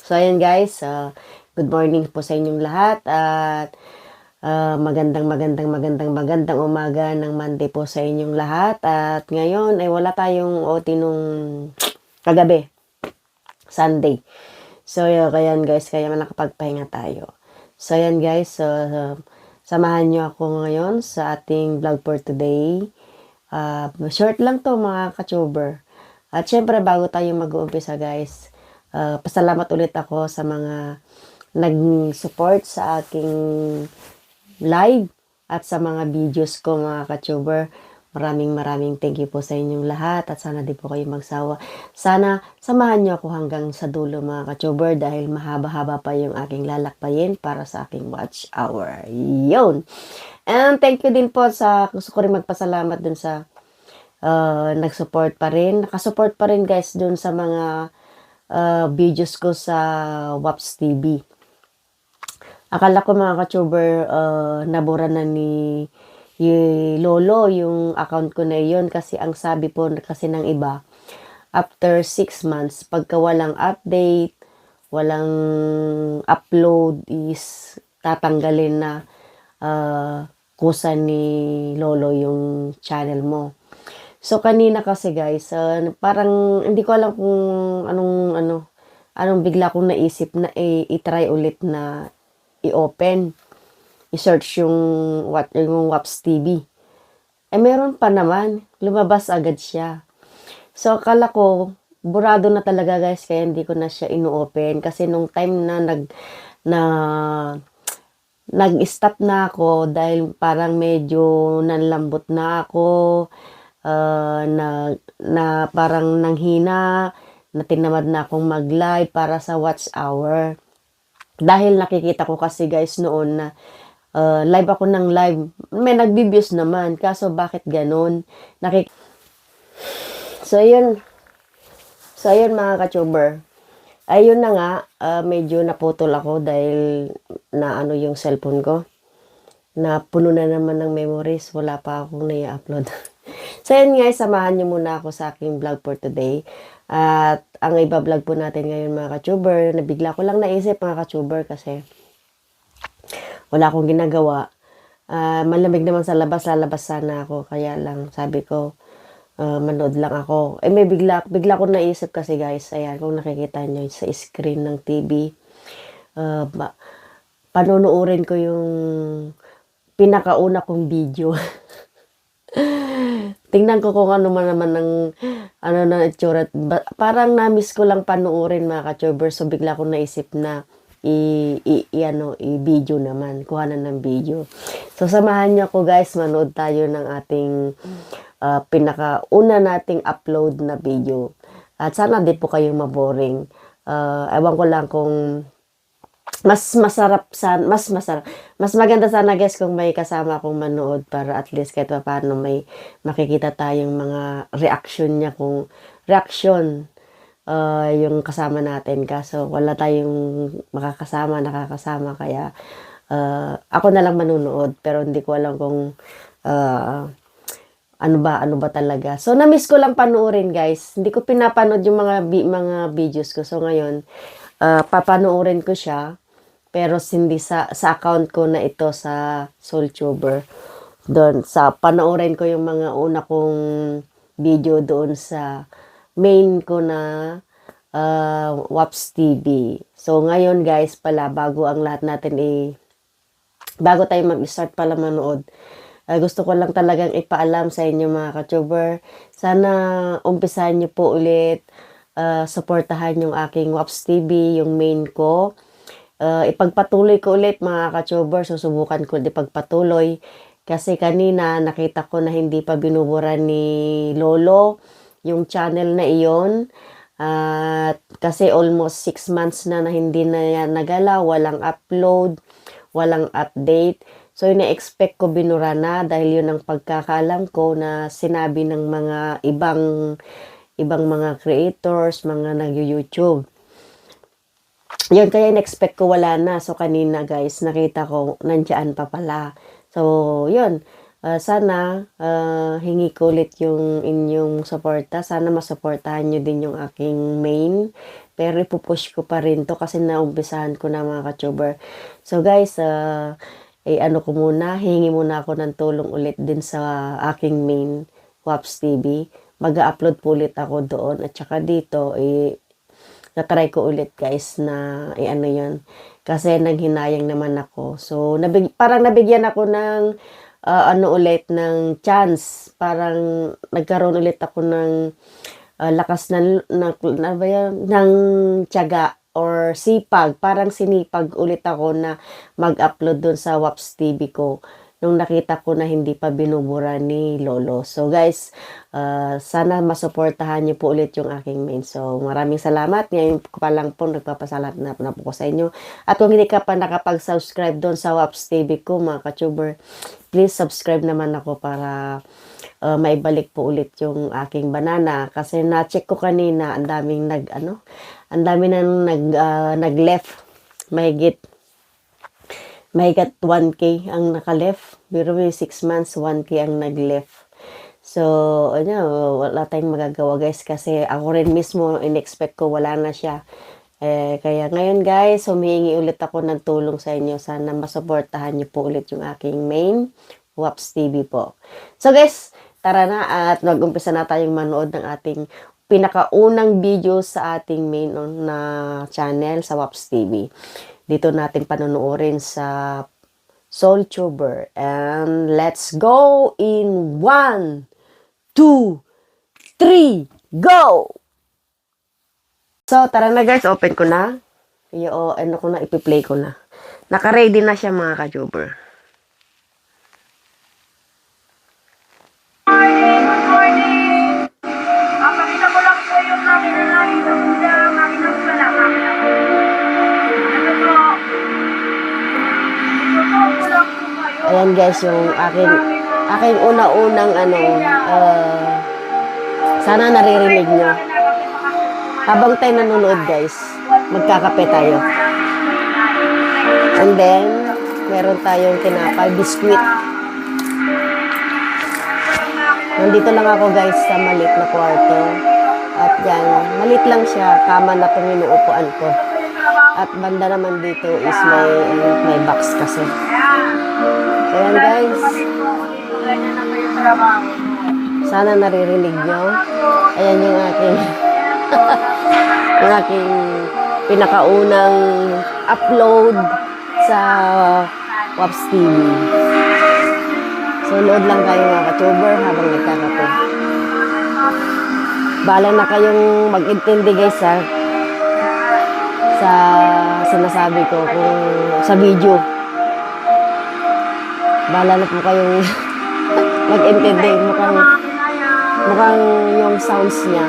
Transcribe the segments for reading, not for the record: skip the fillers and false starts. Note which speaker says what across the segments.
Speaker 1: So, ayan guys, good morning po sa inyong lahat at magandang umaga ng Monday po sa inyong lahat. At ngayon ay wala tayong OT nung kagabi, Sunday. So, ayan guys, kaya nakapagpahinga tayo. So, ayan guys, samahan nyo ako ngayon sa ating vlog for today. Short lang to mga ka-tuber. At syempre, bago tayo mag-uumpisa guys, pasalamat ulit ako sa mga nag-support sa aking live at sa mga videos ko mga ka-tuber. Maraming thank you po sa inyong lahat at sana di po kayo magsawa. Sana samahan niyo ako hanggang sa dulo mga ka-tuber dahil mahaba-haba pa yung aking lalakbayin para sa aking watch hour. Yun! And thank you din po sa gusto ko rin magpasalamat dun sa nag-support pa rin. Nakasupport pa rin guys dun sa mga videos ko sa WAPS TV. Akala ko mga ka-tuber, nabura na ni Lolo yung account ko na yun kasi ang sabi po kasi ng iba, after 6 months, pagka walang update, walang upload is tatanggalin na kusa ni Lolo yung channel mo. So, kanina kasi guys, parang hindi ko alam kung anong bigla kong naisip na i-try ulit na i-open, i-search yung WAPS TV. Meron pa naman, lumabas agad siya. So, akala ko, burado na talaga guys, kaya hindi ko na siya ino-open. Kasi nung time na nag-stop na ako dahil parang medyo nanlambot na ako, na parang nanghina, na tinamad na akong mag-live para sa watch hour. Dahil nakikita ko kasi guys noon na live ako ng live, may nagbi-views naman, kaso bakit ganun? So ayun mga ka-tuber. Ayun na nga, medyo naputol ako dahil na yung cellphone ko. Na puno na naman ng memories, wala pa akong nai-upload. So yun guys, samahan niyo muna ako sa aking vlog for today. At ang iba-vlog po natin ngayon mga ka-tuber, nabigla ko lang naisip mga ka-tuber kasi wala akong ginagawa. Malamig naman sa labas, lalabas sana ako. Kaya lang sabi ko, manood lang ako. May bigla ko naisip kasi guys, ayan, kung nakikita nyo sa screen ng TV, panunuorin ko yung pinakauna kong video. Tingnan ko kung ano man naman ng na itsura. Parang na-miss ko lang panuorin mga ka-tuber. So bigla ko naisip na i-video naman. Kuhanan ng video. So samahan niyo ako guys. Manood tayo ng ating pinakauna nating upload na video. At sana di po kayong maboring. Ewan ko lang kung mas maganda sana guys kung may kasama akong manood para at least kahit paano may makikita tayong mga reaction niya kung reaction yung kasama natin, kaso wala tayong nakakasama kaya ako na lang manunood pero hindi ko alam kung ano ba talaga. So na-miss ko lang panoorin guys, hindi ko pinapanood yung mga videos ko. So ngayon papanoorin ko siya pero hindi sa account ko na ito sa Soultuber. Doon sa panoorin ko yung mga una kong video doon sa main ko na WAPS TV. So ngayon guys pala, bago ang lahat natin bago tayo mag-start pala manood, gusto ko lang talagang ipaalam sa inyo mga ka-tuber. Sana umpisahan niyo po ulit, suportahan yung aking WAPS TV, yung main ko. Ipagpatuloy ko ulit mga ka-tuber, susubukan ko ipagpatuloy. Kasi kanina nakita ko na hindi pa binubura ni Lolo yung channel na iyon. Kasi almost 6 months na hindi na yan nagalaw, walang upload, walang update. So, ina-expect ko binura na dahil yun ang pagkakaalam ko na sinabi ng mga ibang mga creators, mga nag-YouTube. Yun, kaya in-expect ko wala na. So, kanina guys, nakita ko nandiyan pa pala. So, yun. Sana hingi ko ulit yung inyong suporta. Sana masuportahan nyo din yung aking main pero ipupush ko pa rin to kasi naumpisahan ko na mga ka-tuber. So guys, ano ko muna, hingi muna ako ng tulong ulit din sa aking main Waps TV. Mag-upload po ulit ako doon at saka dito, na-try ko ulit guys na ano yun. Kasi naghinayang naman ako. So, parang nabigyan ako ng ano ulit, ng chance. Parang nagkaroon ulit ako ng lakas ng tiyaga or sipag. Parang sinipag ulit ako na mag-upload dun sa Waps TV ko nung nakita ko na hindi pa binubura ni Lolo. So guys, sana masuportahan niyo po ulit yung aking main. So maraming salamat. Ngayon ko pa lang po nagpapasalamat na po ko sa inyo. At kung hindi ka pa nakapag-subscribe doon sa Waps TV ko mga ka-tuber, please subscribe naman ako para maibalik po ulit yung aking banana. Kasi na-check ko kanina, ang daming ang dami nang nag-left. Mahigit 1K ang naka-left. Pero 6 months, 1K ang nag-left. So, wala tayong magagawa guys kasi ako rin mismo in-expect ko wala na siya. Kaya ngayon guys, humihingi ulit ako ng tulong sa inyo. Sana masuportahan niyo po ulit yung aking main Waps TV po. So guys, tara na at mag-umpisa na tayong manood ng ating pinakaunang video sa ating main na channel sa Waps TV. Dito natin panonoodin sa Soultuber. And let's go in 1, 2, 3, go! So, tara na guys, open ko na. Ipi-play ko na. Naka-ready na siya mga ka-tuber.
Speaker 2: Good morning! Pakita ko lang po yung makina namin sa kuya. Makina ko pala, makina ko. Ito po. Itutuwa ko lang po kayo.
Speaker 1: Ayan guys, yung aking una-unang sana naririnig nyo. Habang tayo nanonood guys, magkakape tayo. And then, meron tayong tinapay, biskuit. Nandito lang ako guys sa maliit na kwarto. At yan, maliit lang siya, kama na itong inuupuan ko. At banda naman dito is may box kasi. So yan guys, sana naririnig nyo. Ayan yung aking pinakaunang upload sa Waps TV. So, load lang kayo mga ka-tuber habang nagkakape. Bahala na kayong mag-intindi guys sa sinasabi ko kung sa video. Bahala na po kayong mag-intindi. Mukhang yung sounds niya.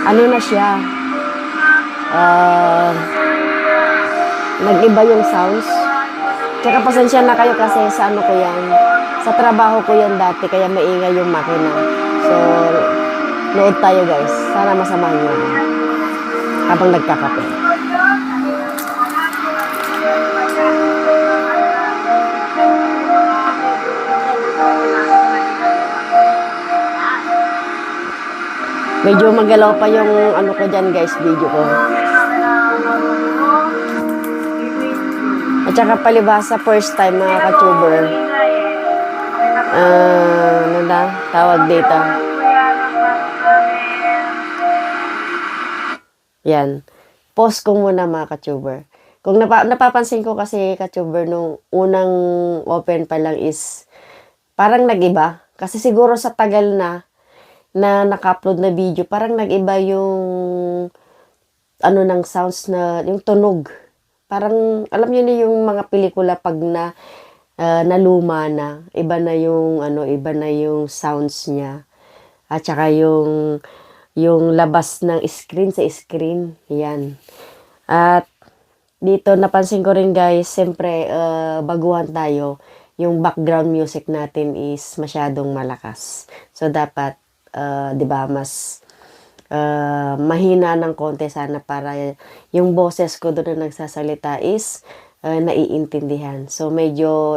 Speaker 1: Ano na siya? Nag-iba yung sounds. Tsaka pasensya na kayo kasi sa ano ko yan. Sa trabaho ko yan dati, kaya maingay yung makina. So, nood tayo guys. Sana masamahan nyo ako habang nagkakape. Medyo magalaw pa yung ano ko dyan guys, video ko. At saka palibasa, first time mga ka-tuber. Tawag dito. Yan. Pause ko muna mga ka-tuber. Kung napapansin ko kasi ka-tuber nung unang open pa lang is parang nag-iba. Kasi siguro sa tagal na naka-upload na video, parang nag-iba yung ng sounds na, yung tunog. Parang, alam niyo na yung mga pelikula pag naluma na, iba na yung sounds niya. At saka yung labas ng screen sa screen, yan. At dito napansin ko rin guys, siyempre baguhan tayo, yung background music natin is masyadong malakas. So dapat, 'di ba, mas mahina ng konti sana para yung boses ko doon na nagsasalita is naiintindihan. So medyo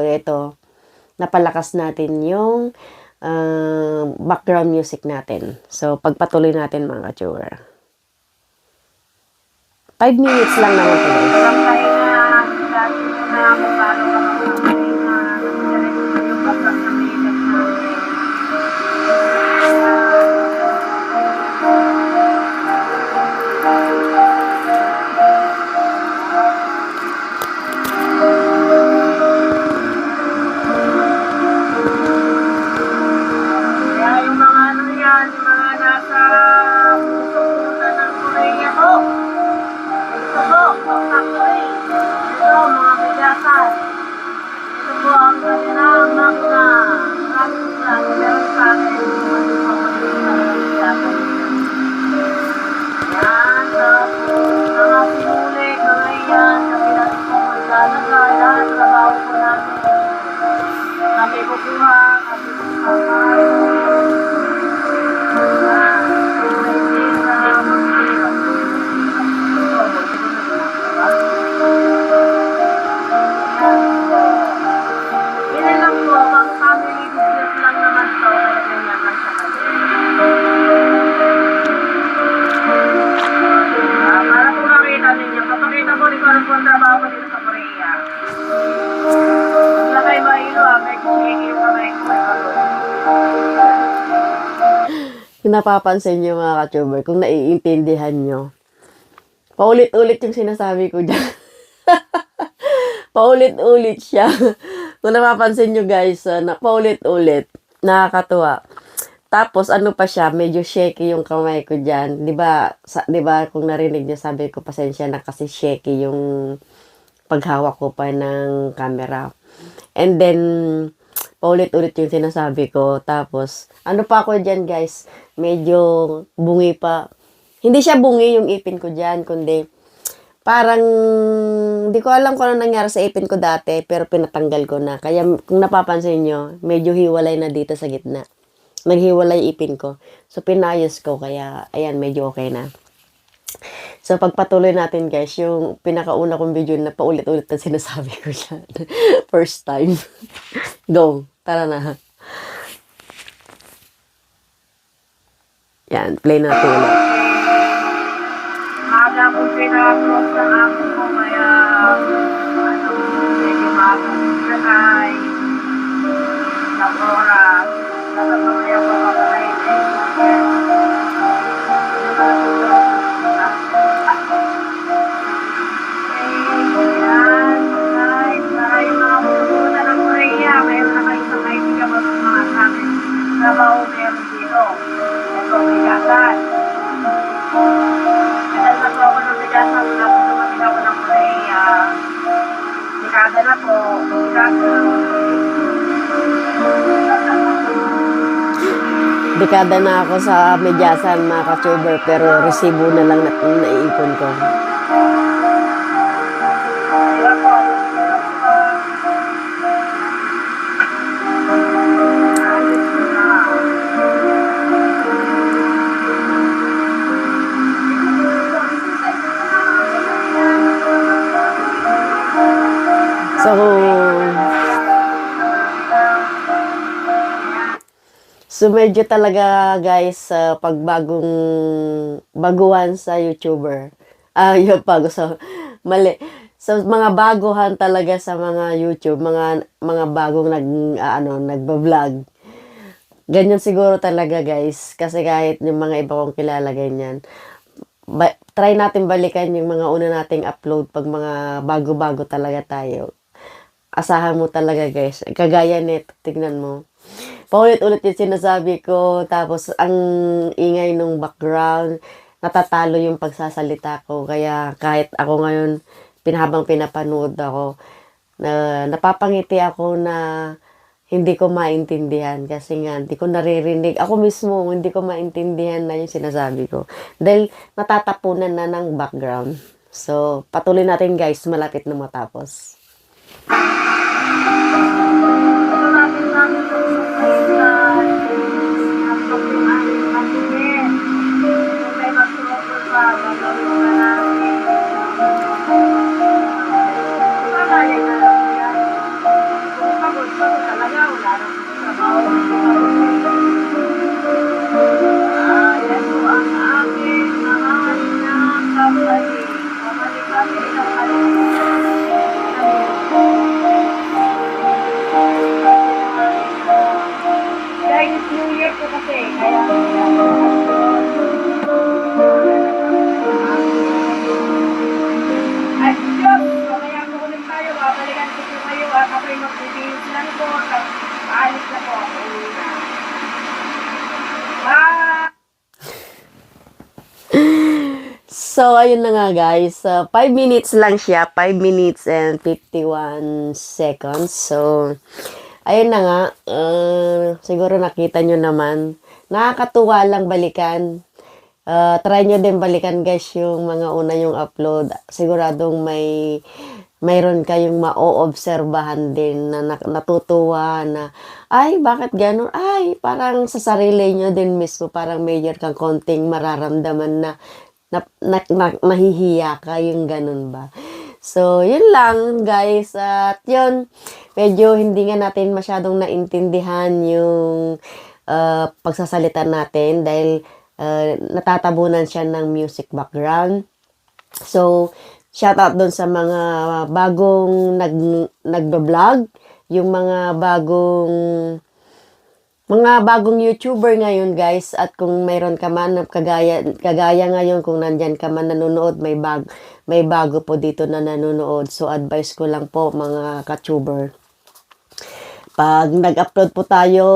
Speaker 1: napalakas natin yung background music natin. So pagpatuloy natin mga ka-tuber. 5 minutes lang naman po guys.
Speaker 2: Walang pahinga. Dati mo na kung paano ka makakapahinga. Nagdiretso yung batak na may ilag namin. Kaya yung mga ano yan, yung mga nasa puso-puso ng Korea po. Ito po, ang factory. Ito, mga bigasan. Ito po ang kanilang magna. Maraming lang, meron sa akin. Ano po, mga bigasan. Yan, mga pinuli, mga yan, kapilan po maglalagay, lahat trabaho po natin. Kami kukuha, kami kukuha. Yan lang po, pang family business lang naman to, kaya ganyan lang sa kanya. Para po makita ninyo, papakita ko rin kung ano po ang trabaho ko dito sa Korea. Wala kayo mailo may kumiki yung kamay ko.
Speaker 1: Kung napapansin nyo mga ka-tuber, kung naiintindihan nyo, paulit-ulit yung sinasabi ko dyan. Paulit-ulit siya. Kung napapansin nyo guys, paulit-ulit. Nakakatuwa. Tapos ano pa siya, medyo shaky yung kamay ko dyan. Diba, kung narinig niyo, sabi ko pasensya na kasi shaky yung paghawak ko pa ng camera. And then, paulit-ulit yung sinasabi ko. Tapos, ano pa ako dyan guys, medyo bungi pa. Hindi siya bungi yung ipin ko dyan, kundi parang, hindi ko alam kung ano nangyari sa ipin ko dati, pero pinatanggal ko na. Kaya kung napapansin nyo, medyo hiwalay na dito sa gitna. Naghiwalay ipin ko. So, pinayos ko, kaya, ayan, medyo okay na. So, pagpatuloy natin guys, yung pinakauna kong video na paulit-ulit na sinasabi ko siya. First time. Go. Tara na. Yan, play natin ulit.
Speaker 2: Aga po pinaka-close ng ako ko, kaya ano, medyo mabong kanay. Sa oras. Nakapamaya ko kapalain trabaho meron dito. Ito, bigasan. Kaya na po ako ng bigasan na tumagin ako ng Korea. Dekada na po.
Speaker 1: Dekada na ako sa medyasan mga ka-tuber, pero resibo na lang naiipon ko.
Speaker 2: Diba po?
Speaker 1: So medyo talaga guys, pag baguhan sa YouTuber. Yung bago sa mali. So mga baguhan talaga sa mga YouTube, mga bagong nagba-vlog. Ganyan siguro talaga guys, kasi kahit yung mga iba kong kilala ganyan. Try natin balikan yung mga una nating upload pag mga bago-bago talaga tayo. Asahan mo talaga guys. Kagaya nito, tignan mo. Paulit-ulit yung sinasabi ko, tapos ang ingay nung background, natatalo yung pagsasalita ko. Kaya kahit ako ngayon, habang pinapanood ako, napapangiti ako na hindi ko maintindihan. Kasi nga, hindi ko naririnig. Ako mismo, hindi ko maintindihan na yung sinasabi ko. Dahil natatapunan na ng background. So, patuloy natin guys, malapit na matapos.
Speaker 2: ako'y magbibihis lang po. Tapos, aalis na po ako. Bye!
Speaker 1: So, ayun na nga guys. 5 minutes lang siya. 5 minutes and 51 seconds. So, ayun na nga. Siguro nakita nyo naman. Nakakatuwa lang balikan. Try nyo din balikan guys yung mga una yung upload. Siguradong mayroon kayong ma-oobserbahan din na natutuwa na, ay, bakit ganun? Ay, parang sa sarili nyo din mismo, parang major kang konting mararamdaman na nahihiya ka, yung ganun ba? So, yun lang, guys. At yun, medyo hindi nga natin masyadong naintindihan yung pagsasalita natin dahil natatabunan siya ng music background. So, shout out doon sa mga bagong nagba-vlog, yung mga bagong YouTuber ngayon guys, at kung mayroon ka man kagaya ngayon, kung nandyan ka man nanonood, may bago po dito na nanonood. So advice ko lang po mga ka-tuber, pag nag-upload po tayo,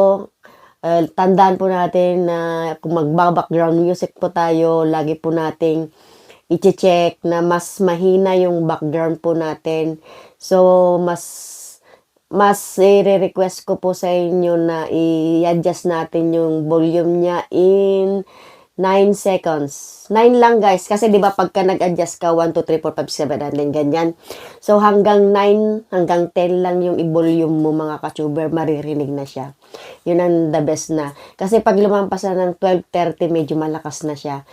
Speaker 1: tandaan po natin na kung magba-background music po tayo, lagi po nating i-check na mas mahina yung background po natin. So mas i-request ko po sa inyo na i-adjust natin yung volume niya in 9 seconds. 9 lang guys. Kasi di ba pagka nag-adjust ka, 1, 2, 3, 4, 5, 7, 8, ganyan. So hanggang 9, hanggang 10 lang yung i-volume mo mga ka-tuber, maririnig na siya. Yun ang the best na. Kasi pag lumampas na ng 12, 30, medyo malakas na siya.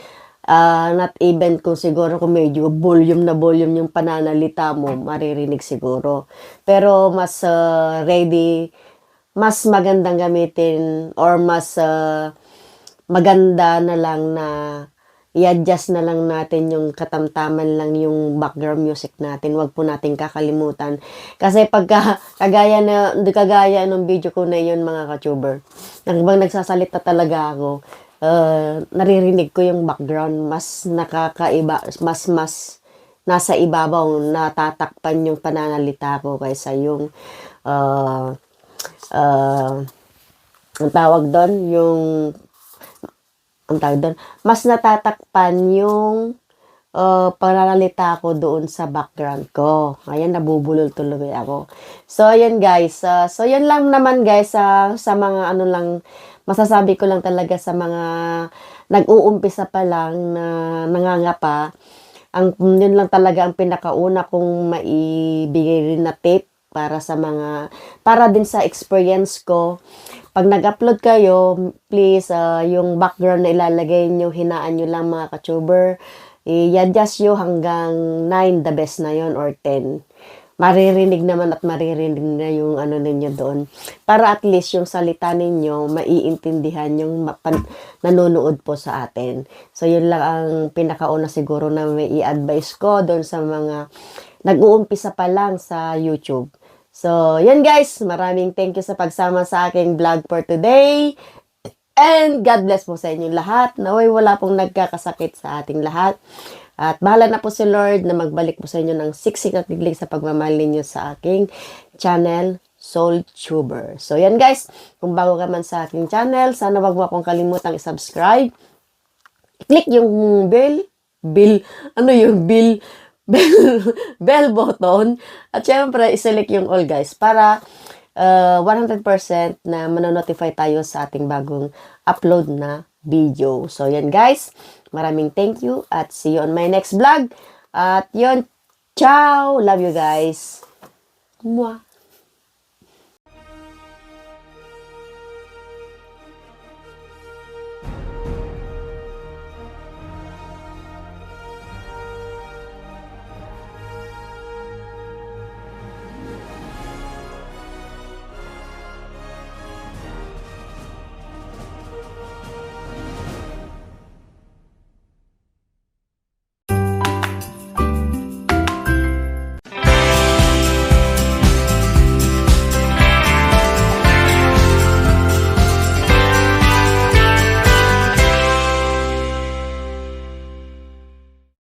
Speaker 1: Not even kung siguro kung medyo volume yung pananalita mo, maririnig siguro. Pero mas mas magandang gamitin or mas maganda na lang na i-adjust na lang natin yung katamtaman lang yung background music natin. Huwag po natin kakalimutan. Kasi pagka kagaya ng video ko na yun mga ka-tuber, habang nagsasalita talaga ako, naririnig ko yung background, mas nakakaiba, mas nasa ibabaw, natatakpan yung pananalita ko kaysa yung ang tawag doon, mas natatakpan yung pananalita ko doon sa background ko. Ayan, nabubulol tuloy ako. So, ayan guys. So, yan lang naman guys sa mga ano lang, masasabi ko lang talaga sa mga nag-uumpisa pa lang na nangangapa. Yun lang talaga ang pinakauna kong maibigay rin na tip para din sa experience ko. Pag nag-upload kayo, please, yung background na ilalagay nyo, hinaan nyo lang mga ka-tuber. I-adjust nyo hanggang 9, the best na yon or 10. Maririnig naman at maririnig na yung ano ninyo doon. Para at least yung salita ninyo, maiintindihan yung nanonood po sa atin. So, yun lang ang pinakauna siguro na may i-advise ko doon sa mga nag-uumpisa pa lang sa YouTube. So, yun guys. Maraming thank you sa pagsama sa aking vlog for today. And God bless po sa inyong lahat. Naway wala pong nagkakasakit sa ating lahat. At bahala na po si Lord na magbalik po sa inyo ng siksik at biglig sa pagmamahal ninyo sa aking channel, Soul Tuber. So, yan guys. Kung bago ka man sa aking channel, sana wag mo akong kalimutang i-subscribe. I-click yung bell button. At syempre, i-select yung all guys para 100% na manonotify tayo sa ating bagong upload na video. So, yan guys. Maraming thank you at see you on my next vlog. At yun, ciao! Love you guys. Mwah!